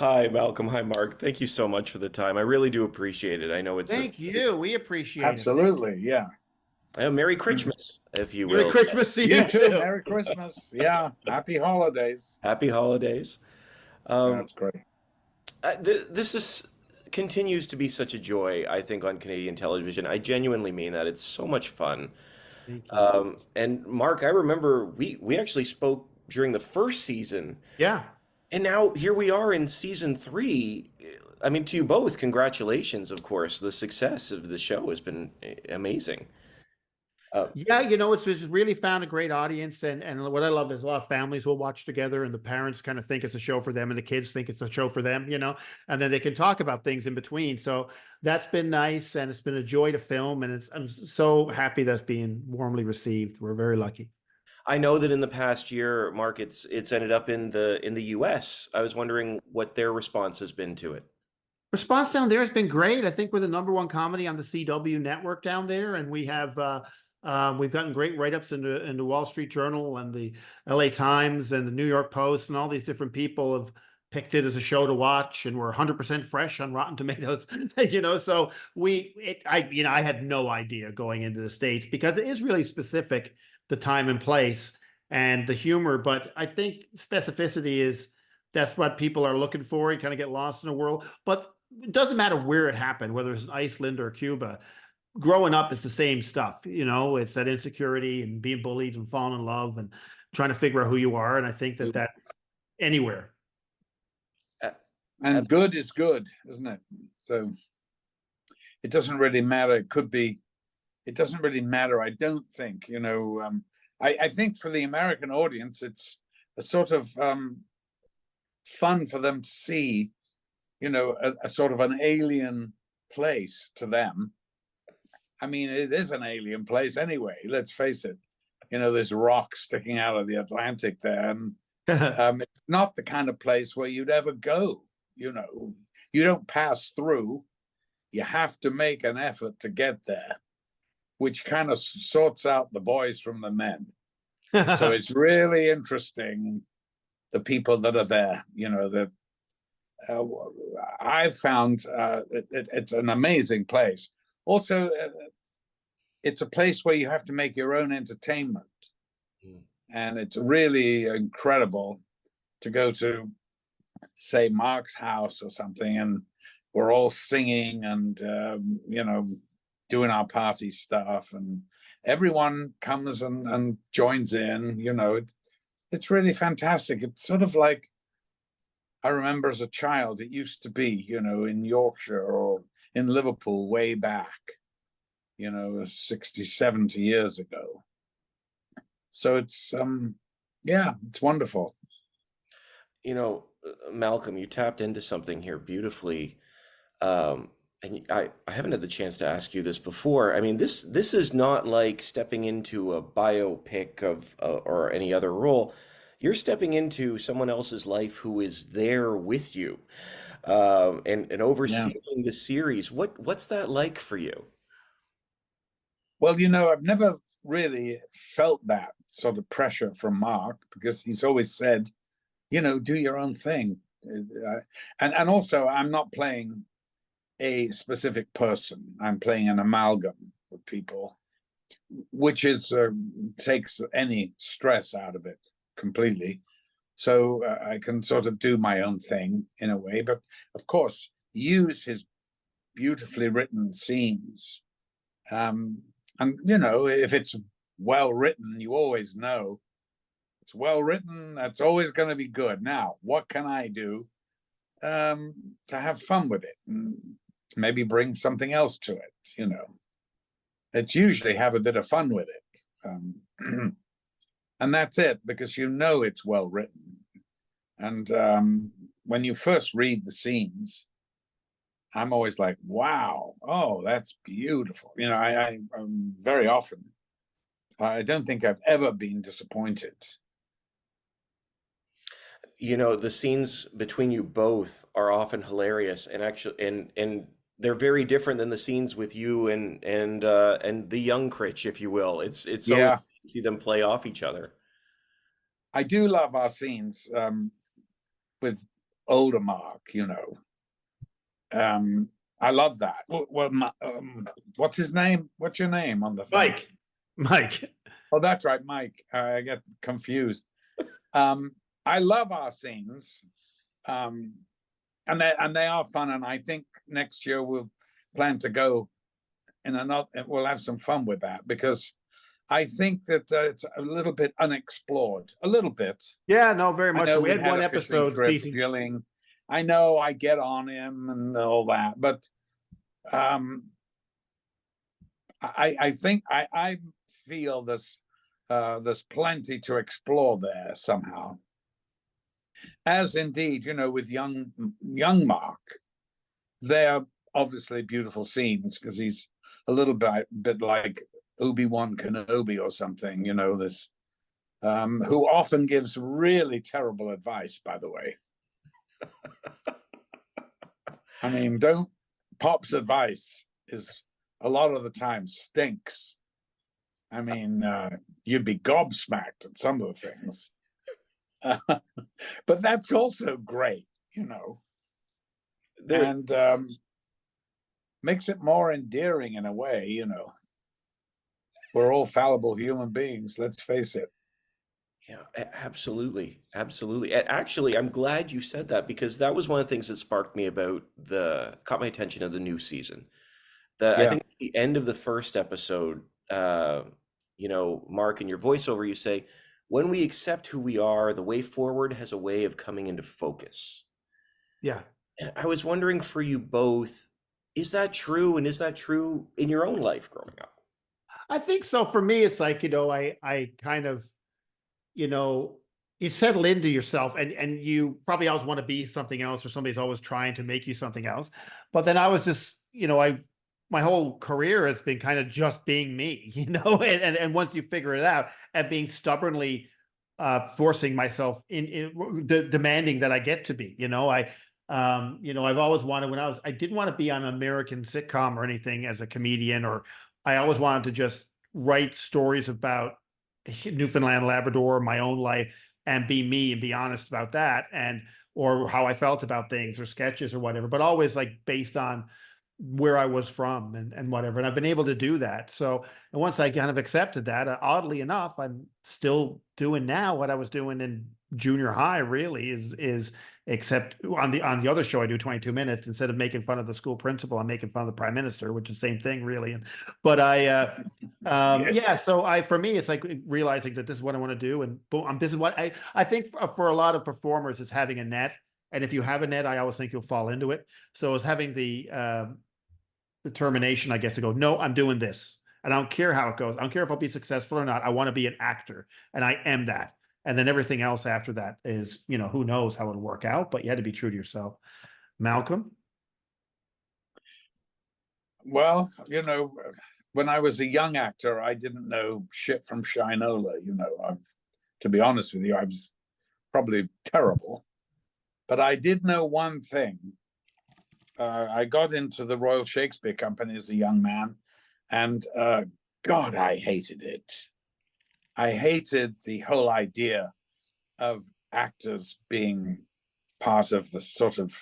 Hi, Malcolm. Hi, Mark. Thank you so much for the time. I really do appreciate it. I know Thank it's you. We appreciate it. Thank you. Absolutely, yeah. Merry Mm. Christmas, if you Merry will. Christmas to You you too. too. Merry Christmas. Yeah. Happy holidays. Happy holidays. Um, That's great. this is continues to be such a joy, I think, on Canadian television. I genuinely mean that. It's so much fun. Thank you. And Mark, I remember we actually spoke during the first season, Yeah. and now here we are in season three. I mean, to you both, congratulations, of course. The success of the show has been amazing. Uh, Yeah, it's really found a great audience, and what I love is a lot of families will watch together, and the parents kind of think it's a show for them, and the kids think it's a show for them, and then they can talk about things in between. So that's been nice, and it's been a joy to film, and I'm so happy that's being warmly received. We're very lucky. I know that in the past year, Mark, it's ended up in the US. I was wondering what their response has been to it. Response down there has been great. I think we're the number one comedy on the CW network down there, and we've gotten great write-ups in the Wall Street Journal and the LA Times and the New York Post, and all these different people have picked it as a show to watch, and we're 100% fresh on Rotten Tomatoes. So I had no idea going into the States because it is really specific, the time and place and the humor, but I think specificity is that's what people are looking for. You kind of get lost in a world, but it doesn't matter where it happened, whether it's in Iceland or Cuba. Growing up, it's the same stuff. It's that insecurity and being bullied and falling in love and trying to figure out who you are. And I think that that's anywhere. Uh, And good is good, isn't it? So it doesn't really matter. It doesn't really matter, I don't think. I think for the American audience, it's a sort of fun for them to see, a sort of an alien place to them. I mean, it is an alien place anyway, let's face it. There's rocks sticking out of the Atlantic there. And it's not the kind of place where you'd ever go. You don't pass through. You have to make an effort to get there, which kind of sorts out the boys from the men. So it's really interesting, the people that are there. I've found it's an amazing place. Also, it's a place where you have to make your own entertainment. Mm. And it's really incredible to go to, say, Mark's house or something, and we're all singing and, doing our party stuff, and everyone comes and joins in. It's really fantastic. It's sort of like, I remember as a child, it used to be, in Yorkshire or in Liverpool way back, 60, 70 years ago. So it's, it's wonderful. Malcolm, you tapped into something here beautifully. And I haven't had the chance to ask you this before. I mean, this is not like stepping into a biopic of or any other role. You're stepping into someone else's life who is there with you, and Yeah. overseeing the series. What's that like for you? Well, I've never really felt that sort of pressure from Mark, because he's always said, do your own thing. And also, I'm not playing a specific person. I'm playing an amalgam of people, which takes any stress out of it completely. So I can sort of do my own thing in a way, but of course, use his beautifully written scenes. And if it's well written, you always know it's well written. That's always going to be good. Now, what can I do to have fun with it and maybe bring something else to it? It's usually have a bit of fun with it, and that's it, because it's well written. And when you first read the scenes, I'm always like, wow, oh, that's beautiful. I very often, I don't think I've ever been disappointed. The scenes between you both are often hilarious, and actually, and they're very different than the scenes with you and the young Critch, if you will. It's so Yeah, easy to see them play off each other. I do love our scenes with older Mark, you know. I love that. Well, what's his name? What's your name on the thing? Mike. Oh, that's right, Mike. I get confused. I love our scenes, and they are fun. And I think next year we'll plan to go in another. We'll have some fun with that, because I think that it's a little bit unexplored. A little bit. Yeah, no, very I much. know So we we had had one a fishing episode trip, season. Jilling. I know I get on him and all that, but I think I feel there's plenty to explore there somehow. As indeed, you know, with young Mark, they're obviously beautiful scenes, because he's a little bit like Obi-Wan Kenobi or something, you know, this who often gives really terrible advice, by the way. I mean, Pop's advice is a lot of the time stinks. I mean, you'd be gobsmacked at some of the things. But that's also great, you know. And makes it more endearing in a way, you know. We're all fallible human beings, let's face it. Yeah, absolutely. Absolutely. And actually, I'm glad you said that, because that was one of the things that sparked me about caught my attention of the new season. I Yeah. think at the end of the first episode, you know, Mark, in your voiceover, you say, when we accept who we are, the way forward has a way of coming into focus. Yeah. And I was wondering for you both, is that true? And is that true in your own life growing up? I think so. For me, it's like, you know, I kind of, you know, you settle into yourself, and you probably always want to be something else, or somebody's always trying to make you something else. But then I was just, you know, my whole career has been kind of just being me, you know, and once you figure it out, and being stubbornly forcing myself demanding that I get to be, you know, you know, I've always wanted, I didn't want to be on an American sitcom or anything as a comedian, or I always wanted to just write stories about Newfoundland, Labrador, my own life, and be me and be honest about that, and or how I felt about things, or sketches or whatever, but always like based on where I was from, and whatever. And I've been able to do that. So, and once I kind of accepted that, oddly enough, I'm still doing now what I was doing in junior high, really, is except on the other show I do 22 minutes, instead of making fun of the school principal, I'm making fun of the prime minister, which is the same thing, really. And but yeah, so for me, it's like realizing that this is what I want to do, and boom, this is what I think for a lot of performers is having a net. And if you have a net, I always think you'll fall into it. So it's having the determination, I guess, to go, no, I'm doing this. And I don't care how it goes. I don't care if I'll be successful or not. I want to be an actor, and I am that. And then everything else after that is, you know, who knows how it'll work out, but you had to be true to yourself. Malcolm? Well, you know, when I was a young actor, I didn't know shit from Shinola, you know. To be honest with you, I was probably terrible. But I did know one thing. I got into the Royal Shakespeare Company as a young man, and God, I hated it. I hated the whole idea of actors being part of the sort of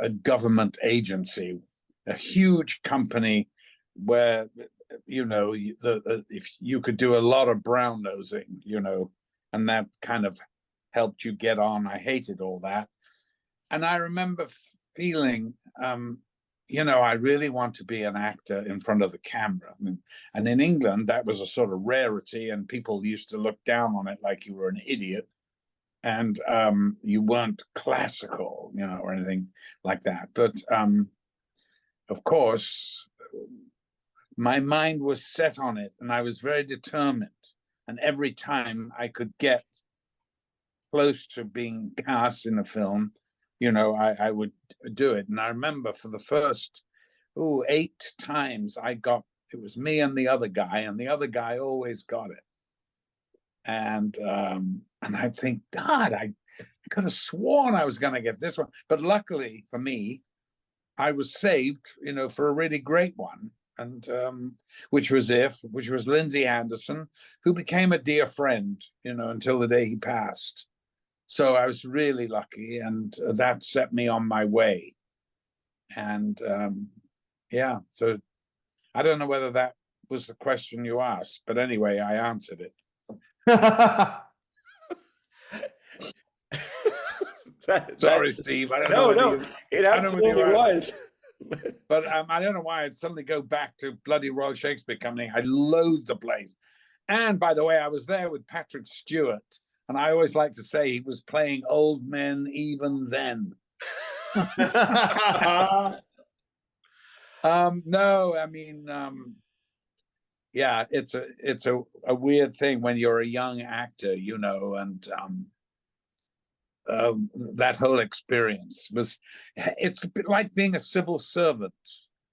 a government agency, a huge company where, you know, if you could do a lot of brown nosing, you know, and that kind of helped you get on. I hated all that. And I remember feeling, you know, I really want to be an actor in front of the camera. And in England, that was a sort of rarity, and people used to look down on it like you were an idiot, and you weren't classical, you know, or anything like that. But of course, my mind was set on it, and I was very determined. And every time I could get close to being cast in a film, you know, I would do it. And I remember for the first 8 times it was me and the other guy, and the other guy always got it. And I think, God, I could have sworn I was going to get this one. But luckily for me, I was saved, you know, for a really great one. And which was Lindsay Anderson, who became a dear friend, you know, until the day he passed. So I was really lucky, and that set me on my way. And yeah, so I don't know whether that was the question you asked, but anyway, I answered it. Sorry, Steve. I don't know no, whether it I don't know whether absolutely you was. But I don't know why I'd suddenly go back to bloody Royal Shakespeare Company. I loathe the place. And by the way, I was there with Patrick Stewart, and I always like to say he was playing old men even then. No, I mean, yeah, it's a weird thing when you're a young actor, you know, and that whole experience it's a bit like being a civil servant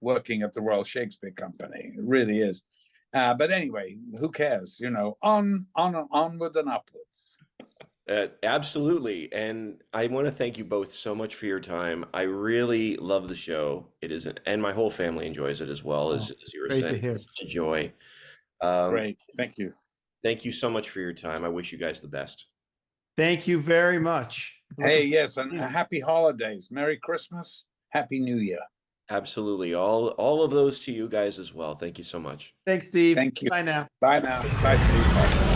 working at the Royal Shakespeare Company. It really is. But anyway, who cares? You know, onward and upwards. Absolutely. And I want to thank you both so much for your time. I really love the show. It is, and my whole family enjoys it as well, as you were great to saying. hear. It's such a joy. Great. Thank you. Thank you so much for your time. I wish you guys the best. Thank you very much. Hey, yes, and happy holidays. Merry Christmas. Happy New Year. Absolutely. All of those to you guys as well. Thank you so much. Thanks, Steve. Thank you. Bye now. Bye now. Bye, Steve. Bye.